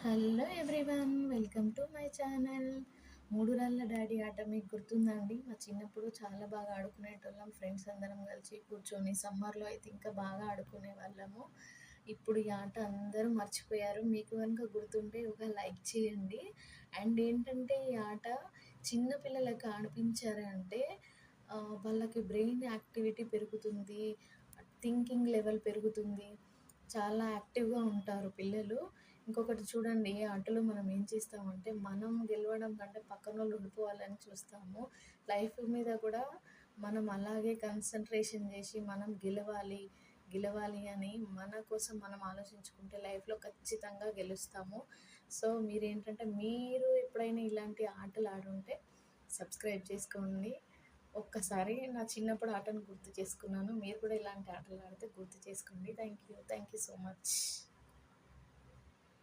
Hello everyone, welcome to my channel. మూడు రాళ్ళ daddy ఆట మీకు గుర్తుందండి? మా చిన్నప్పుడు చాలా బాగా ఆడుకునేటోళ్ళం. ఫ్రెండ్స్ అందరం కలిసి కూర్చొని సమ్మర్లో అయితే ఇంకా బాగా ఆడుకునే వాళ్ళము. ఇప్పుడు ఈ ఆట అందరూ మర్చిపోయారు. మీకు కనుక గుర్తుంటే ఒక లైక్ చేయండి. అండ్ ఏంటంటే ఈ ఆట చిన్నపిల్లలకు ఆడిపించారంటే వాళ్ళకి బ్రెయిన్ యాక్టివిటీ పెరుగుతుంది, థింకింగ్ లెవెల్ పెరుగుతుంది, చాలా యాక్టివ్గా ఉంటారు పిల్లలు. ఇంకొకటి చూడండి, ఏ ఆటలో మనం ఏం చేస్తామంటే మనం గెలవడం కంటే పక్కనోళ్ళు ఓడిపోవాలని చూస్తాము. లైఫ్ మీద కూడా మనం అలాగే కాన్సన్ట్రేషన్ చేసి మనం గెలవాలి గెలవాలి అని మన కోసం మనం ఆలోచించుకుంటే లైఫ్లో ఖచ్చితంగా గెలుస్తాము. సో మీరేంటంటే మీరు ఎప్పుడైనా ఇలాంటి ఆటలు ఆడుంటే సబ్స్క్రైబ్ చేసుకోండి. ఒక్కసారి నా చిన్నప్పుడు ఆటను గుర్తు చేసుకున్నాను. మీరు కూడా ఇలాంటి ఆటలు ఆడితే గుర్తు చేసుకోండి. Thank you so much.